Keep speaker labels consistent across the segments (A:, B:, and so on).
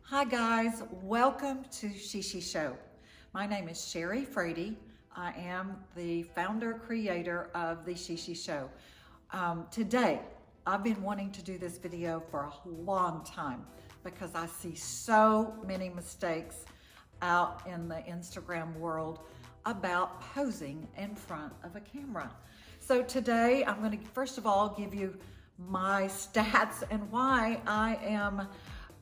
A: Hi guys, welcome to Shishi Show. My name is Sherry Frady. I am the founder creator of the Shishi Show. Today, I've been wanting to do this video for a long time because I see so many mistakes out in the Instagram world about posing in front of a camera. So today, I'm going to first of all give you my stats and why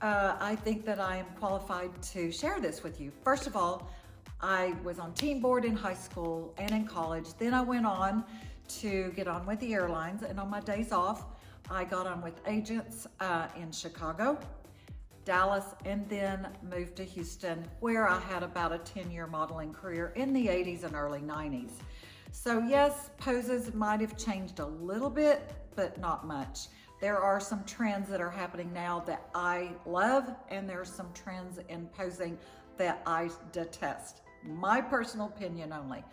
A: I think that I am qualified to share this with you. First of all, I was on team board in high school and in college. Then I went on to get on with the airlines, and on my days off, I got on with agents in Chicago, Dallas, and then moved to Houston, where I had about a 10-year modeling career in the 80s and early 90s. So yes, poses might have changed a little bit, but not much. There are some trends that are happening now that I love, and there's some trends in posing that I detest. My personal opinion only.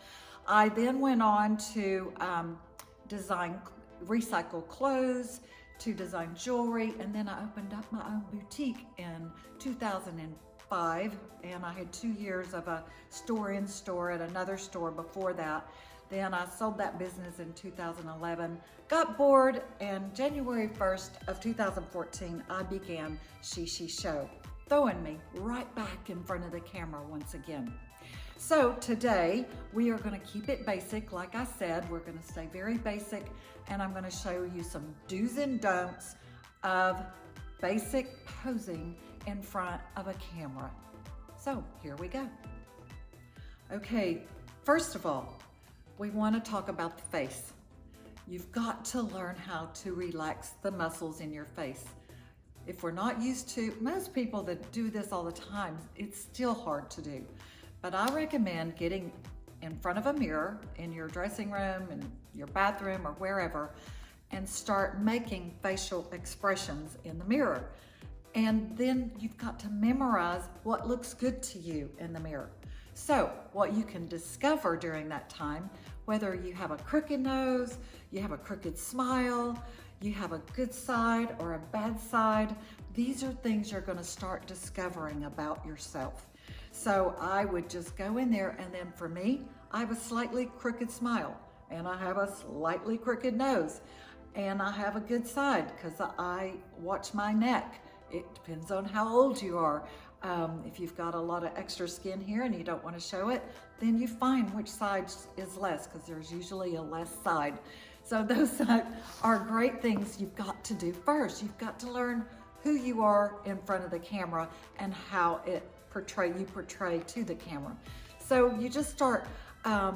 A: I then went on to design recycle clothes, to design jewelry, and then I opened up my own boutique in 2005, and I had 2 years of a store-in-store at another store before that. Then I sold that business in 2011, got bored, and January 1st of 2014, I began Shishi Show, throwing me right back in front of the camera once again. So today, we are gonna keep it basic. Like I said, we're gonna stay very basic, and I'm gonna show you some do's and don'ts of basic posing in front of a camera. So here we go. Okay, first of all, we want to talk about the face. You've got to learn how to relax the muscles in your face. If we're not used to, most people that do this all the time, it's still hard to do. But I recommend getting in front of a mirror in your dressing room, in your bathroom, or wherever, and start making facial expressions in the mirror. And then you've got to memorize what looks good to you in the mirror. So what you can discover during that time, whether you have a crooked nose, you have a crooked smile, you have a good side or a bad side, these are things you're going to start discovering about yourself. So I would just go in there, and then for me, I have a slightly crooked smile, and I have a slightly crooked nose, and I have a good side because I watch my neck. It depends on how old you are. If you've got a lot of extra skin here and you don't want to show it, then you find which side is less, because there's usually a less side. So those are great things you've got to do first. You've got to learn who you are in front of the camera and how you portray to the camera. So you just start, I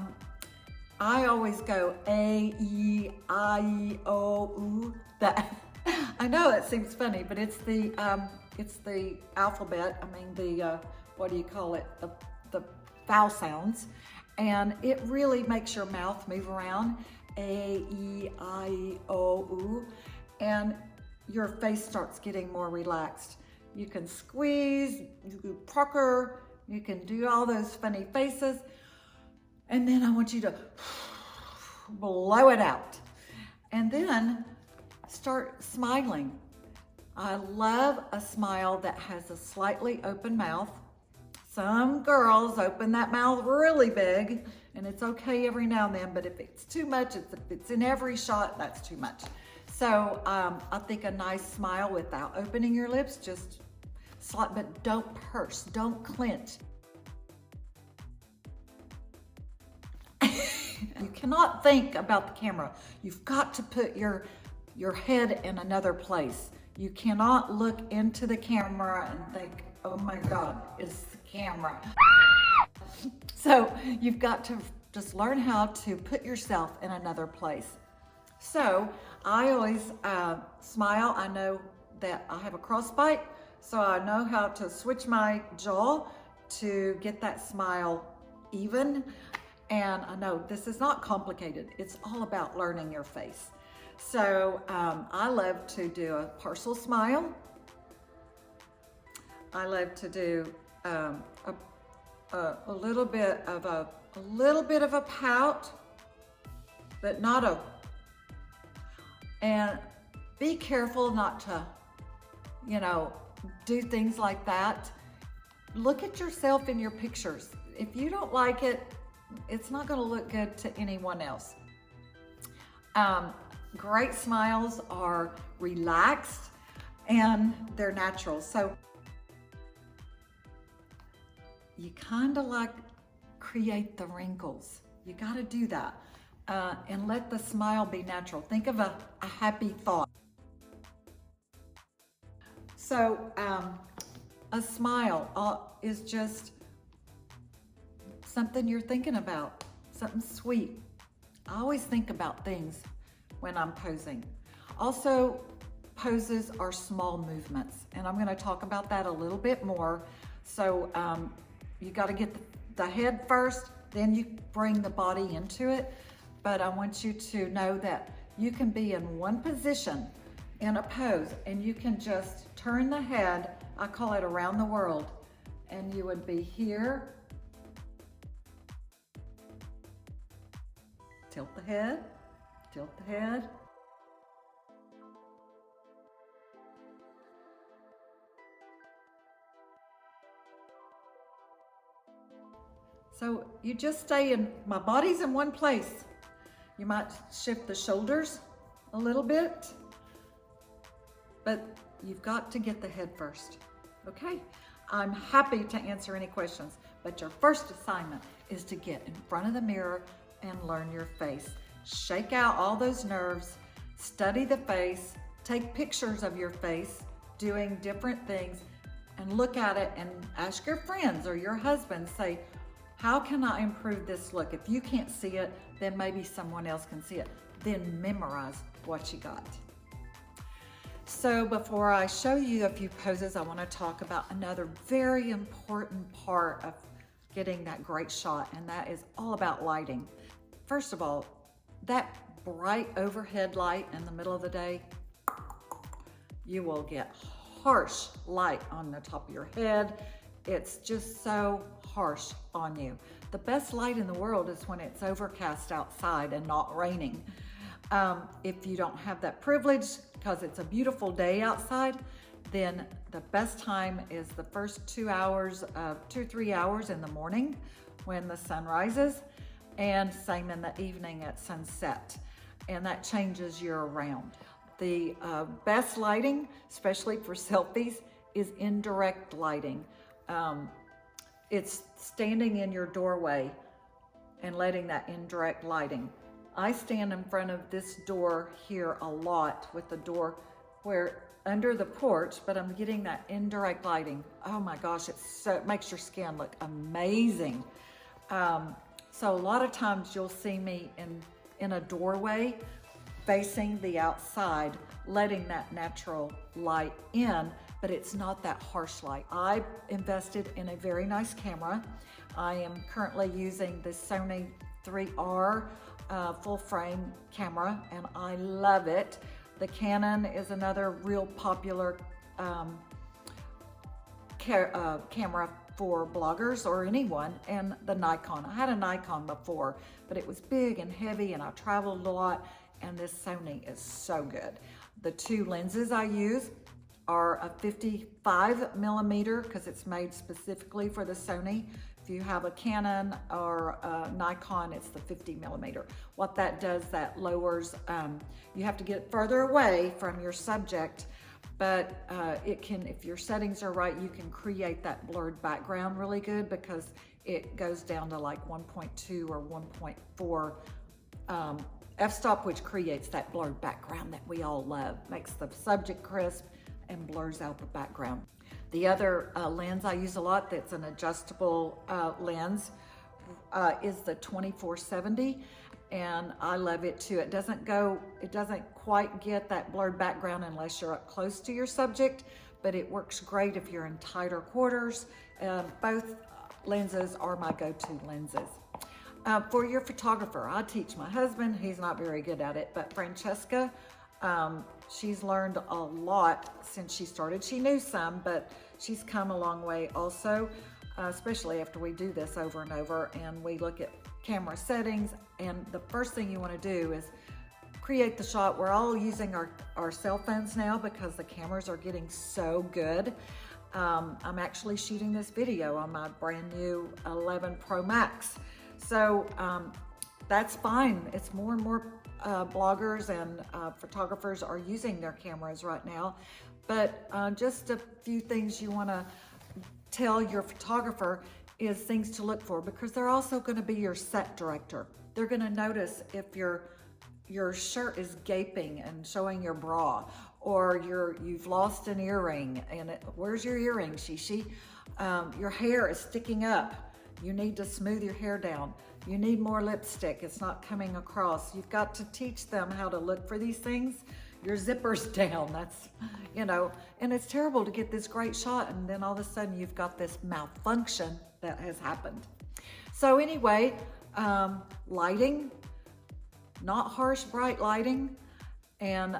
A: always go A, E, I, E, O, U. That I know that seems funny, but it's the alphabet. I mean the what do you call it? The vowel sounds, and it really makes your mouth move around. A, E, I, E, O, U, and your face starts getting more relaxed. You can squeeze, you can pucker, you can do all those funny faces, and then I want you to blow it out, and then start smiling. I love a smile that has a slightly open mouth. Some girls open that mouth really big, and it's okay every now and then, but if it's too much, if it's in every shot, that's too much. So I think a nice smile without opening your lips, just slight, but don't purse, don't clench. You cannot think about the camera. You've got to put your head in another place. You cannot look into the camera and think, oh my God, it's the camera. So you've got to just learn how to put yourself in another place. So I always smile. I know that I have a crossbite, so I know how to switch my jaw to get that smile even. And I know this is not complicated. It's all about learning your face. So I love to do a parcel smile. I love to do a little bit of a pout, but not a. And be careful not to, do things like that, look at yourself in your pictures. If you don't like it, it's not going to look good to anyone else. Great smiles are relaxed and they're natural. So you kind of like create the wrinkles. You got to do that and let the smile be natural. Think of a happy thought. So a smile is just something you're thinking about, something sweet. I always think about things when I'm posing. Also, poses are small movements, and I'm going to talk about that a little bit more. So you got to get the head first, then you bring the body into it. But I want you to know that you can be in one position in a pose, and you can just turn the head, I call it around the world, and you would be here, tilt the head, tilt the head. So you just stay in, my body's in one place. You might shift the shoulders a little bit, but you've got to get the head first, okay? I'm happy to answer any questions, but your first assignment is to get in front of the mirror and learn your face. Shake out all those nerves, study the face, take pictures of your face, doing different things, and look at it and ask your friends or your husband, say, how can I improve this look? If you can't see it, then maybe someone else can see it. Then memorize what you got. So before I show you a few poses, I want to talk about another very important part of getting that great shot, and that is all about lighting. First of all, that bright overhead light in the middle of the day, you will get harsh light on the top of your head. It's just so harsh on you. The best light in the world is when it's overcast outside and not raining. If you don't have that privilege, because it's a beautiful day outside, then the best time is the first 2 or 3 hours in the morning when the sun rises, and same in the evening at sunset. And that changes year round. The best lighting, especially for selfies, is indirect lighting. It's standing in your doorway and letting that indirect lighting. I stand in front of this door here a lot with the door where under the porch, but I'm getting that indirect lighting. Oh my gosh, it makes your skin look amazing. So a lot of times you'll see me in a doorway facing the outside, letting that natural light in, but it's not that harsh light. I invested in a very nice camera. I am currently using the Sony 3R full frame camera, and I love it. The Canon is another real popular camera for bloggers or anyone, and the Nikon. I had a Nikon before, but it was big and heavy, and I traveled a lot, and this Sony is so good. The two lenses I use are a 55 millimeter because it's made specifically for the Sony. If you have a Canon or a Nikon, it's the 50 millimeter. What that does, that lowers, you have to get further away from your subject, but it can, if your settings are right, you can create that blurred background really good because it goes down to like 1.2 or 1.4 f-stop, which creates that blurred background that we all love. Makes the subject crisp and blurs out the background. The other lens I use a lot that's an adjustable lens is the 24-70, and I love it too. It doesn't quite get that blurred background unless you're up close to your subject, but it works great if you're in tighter quarters. Both lenses are my go-to lenses. For your photographer, I teach my husband. He's not very good at it, but Francesca, she's learned a lot since she started. She knew some, but she's come a long way also, especially after we do this over and over and we look at camera settings. And the first thing you want to do is create the shot. We're all using our cell phones now because the cameras are getting so good. I'm actually shooting this video on my brand new 11 Pro Max. So that's fine. It's more and more bloggers and photographers are using their cameras right now. But just a few things you want to tell your photographer is things to look for, because they're also going to be your set director. They're going to notice if your shirt is gaping and showing your bra, or you've lost an earring and where's your earring, Shishi? Your hair is sticking up. You need to smooth your hair down. You need more lipstick. It's not coming across. You've got to teach them how to look for these things. Your zipper's down. That's, and it's terrible to get this great shot and then all of a sudden you've got this malfunction that has happened. So anyway, lighting, not harsh, bright lighting, and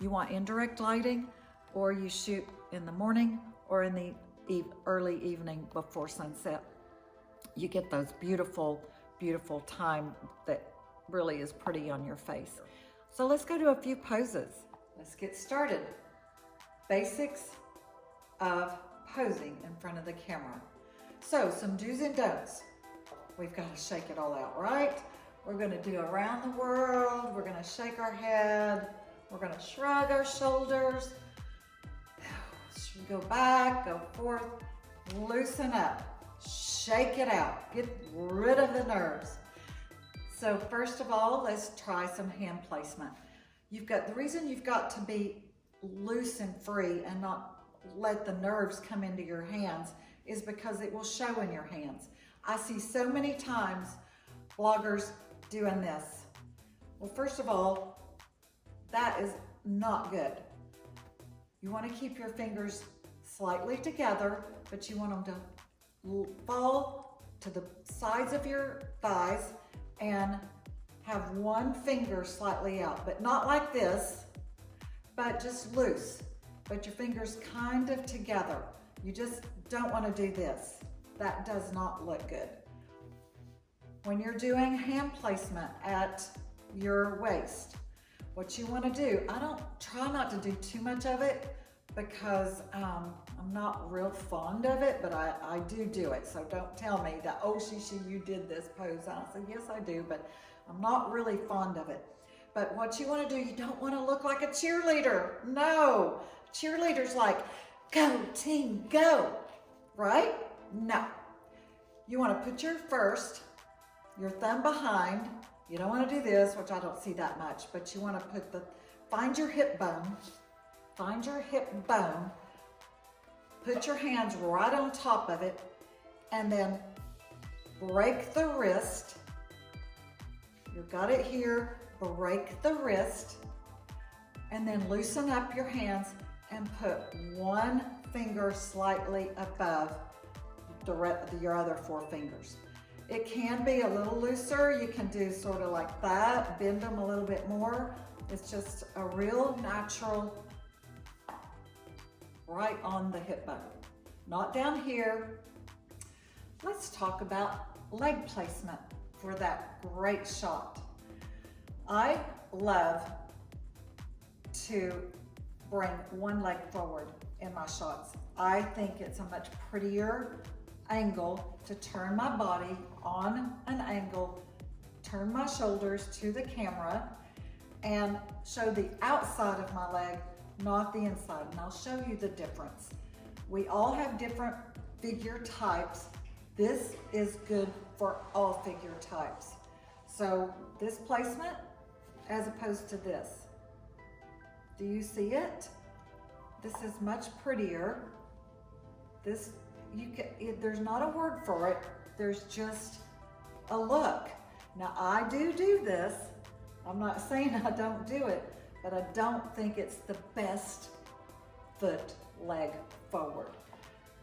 A: you want indirect lighting, or you shoot in the morning or in the early evening before sunset. You get those beautiful, beautiful time that really is pretty on your face. So let's go to a few poses. Let's get started. Basics of posing in front of the camera. So some do's and don'ts. We've got to shake it all out, right? We're going to do around the world. We're going to shake our head. We're going to shrug our shoulders. Go back, go forth, loosen up, shake it out, get rid of the nerves. So first of all, let's try some hand placement. The reason you've got to be loose and free and not let the nerves come into your hands is because it will show in your hands. I see so many times bloggers doing this. Well, first of all, that is not good. You want to keep your fingers slightly together, but you want them to fall to the sides of your thighs and have one finger slightly out, but not like this, but just loose, but your fingers kind of together. You just don't want to do this. That does not look good. When you're doing hand placement at your waist, what you want to do, try not to do too much of it because I'm not real fond of it, but I do it. So don't tell me that, oh, Shishi, you did this pose. And I said, yes, I do, but I'm not really fond of it. But what you want to do, you don't want to look like a cheerleader. No, cheerleaders like, go team, go, right? No. You want to put your thumb behind. You don't want to do this, which I don't see that much, but you want to find your hip bone, put your hands right on top of it, and then break the wrist. You've got it here, break the wrist, and then loosen up your hands and put one finger slightly above your other four fingers. It can be a little looser. You can do sort of like that, bend them a little bit more. It's just a real natural, right on the hip bone, not down here. Let's talk about leg placement for that great shot. I love to bring one leg forward in my shots. I think it's a much prettier angle to turn my body on an angle, turn my shoulders to the camera, and show the outside of my leg, not the inside. And I'll show you the difference. We all have different figure types. This is good for all figure types. So this placement as opposed to this. Do you see it? This is much prettier. There's not a word for it. There's just a look. Now I do this. I'm not saying I don't do it, but I don't think it's the best foot leg forward.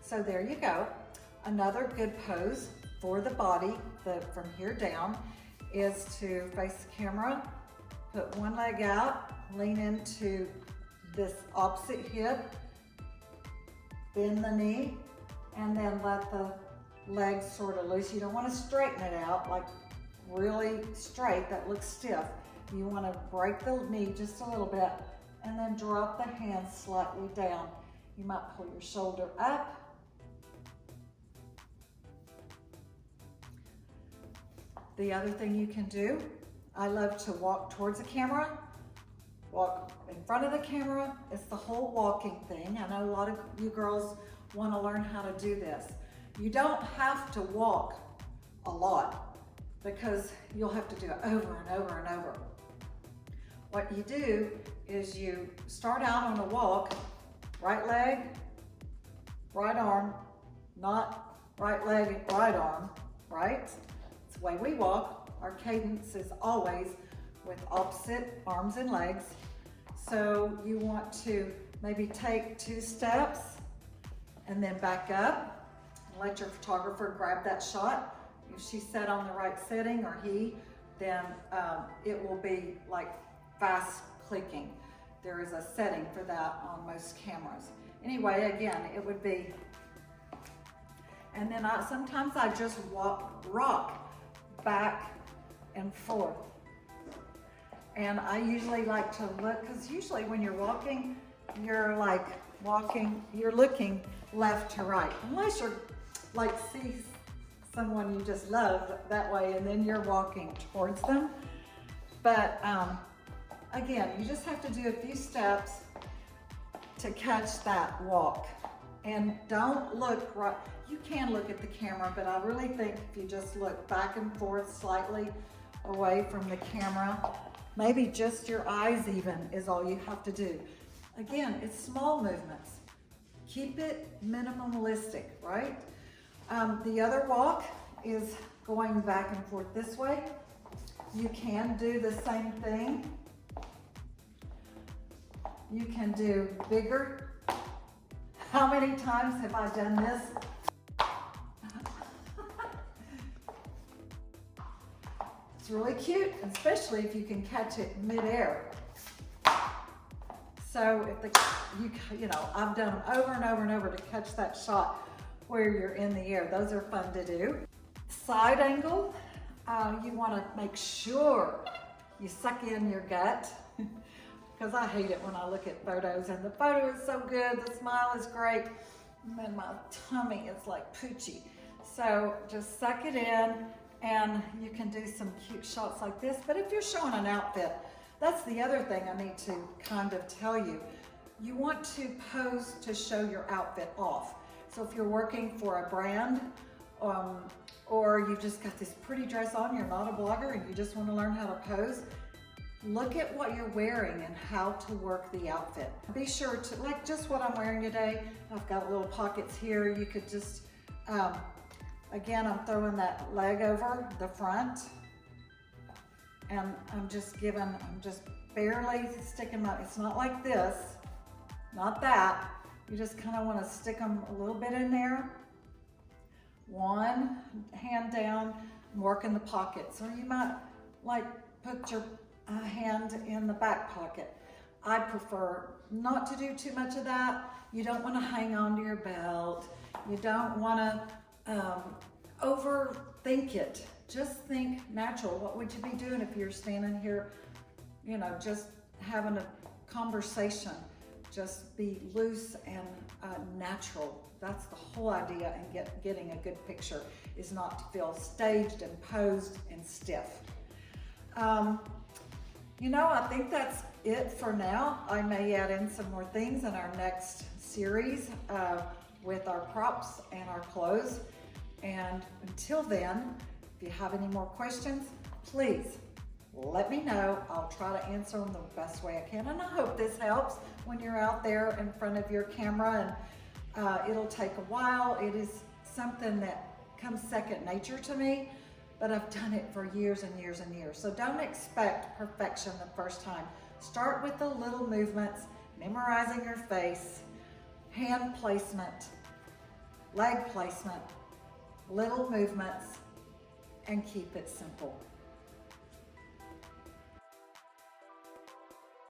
A: So there you go. Another good pose for the body, from here down, is to face the camera, put one leg out, lean into this opposite hip, bend the knee, and then let the legs sort of loose. You don't want to straighten it out like really straight, that looks stiff. You want to break the knee just a little bit and then drop the hands slightly down. You might pull your shoulder up. The other thing you can do, I love to walk towards the camera, walk in front of the camera. It's the whole walking thing. I know a lot of you girls want to learn how to do this. You don't have to walk a lot because you'll have to do it over and over and over. What you do is you start out on a walk, right leg, right arm, not right leg, right arm, right? It's the way we walk. Our cadence is always with opposite arms and legs. So you want to maybe take 2 steps and then back up and let your photographer grab that shot. If she's set on the right setting, or he, then it will be like fast clicking. There is a setting for that on most cameras. Anyway, again, it would be, and then sometimes I just rock back and forth. And I usually like to look, because usually when you're walking, you're like you're looking left to right. Unless you're like see someone you just love that way, and then you're walking towards them. But again, you just have to do a few steps to catch that walk. And don't look right. You can look at the camera, but I really think if you just look back and forth slightly away from the camera, maybe just your eyes even is all you have to do. Again, it's small movements. Keep it minimalistic, right? The other walk is going back and forth this way. You can do the same thing. You can do bigger. How many times have I done this? It's really cute, especially if you can catch it midair. So if you know, I've done them over and over and over to catch that shot where you're in the air. Those are fun to do. Side angle, you want to make sure you suck in your gut, because I hate it when I look at photos and the photo is so good, the smile is great, and then my tummy is like poochy. So just suck it in, and you can do some cute shots like this. But if you're showing an outfit, that's the other thing I need to kind of tell you. You want to pose to show your outfit off. So if you're working for a brand, or you've just got this pretty dress on, you're not a blogger and you just want to learn how to pose, look at what you're wearing and how to work the outfit. Be sure to, like just what I'm wearing today, I've got little pockets here. You could just, again, I'm throwing that leg over the front, and I'm just barely sticking my, it's not like this, not that. You just kind of want to stick them a little bit in there. One hand down, work in the pockets. Or you might like put your hand in the back pocket. I prefer not to do too much of that. You don't want to hang on to your belt. You don't want to overthink it. Just think natural. What would you be doing if you're standing here, you know, just having a conversation? Just be loose and natural. That's the whole idea in getting a good picture, is not to feel staged and posed and stiff. You know, I think that's it for now. I may add in some more things in our next series with our props and our clothes. And until then, if you have any more questions, please let me know. I'll try to answer them the best way I can. And I hope this helps when you're out there in front of your camera, and it'll take a while. It is something that comes second nature to me, but I've done it for years and years and years. So don't expect perfection the first time. Start with the little movements, memorizing your face, hand placement, leg placement, little movements, and keep it simple.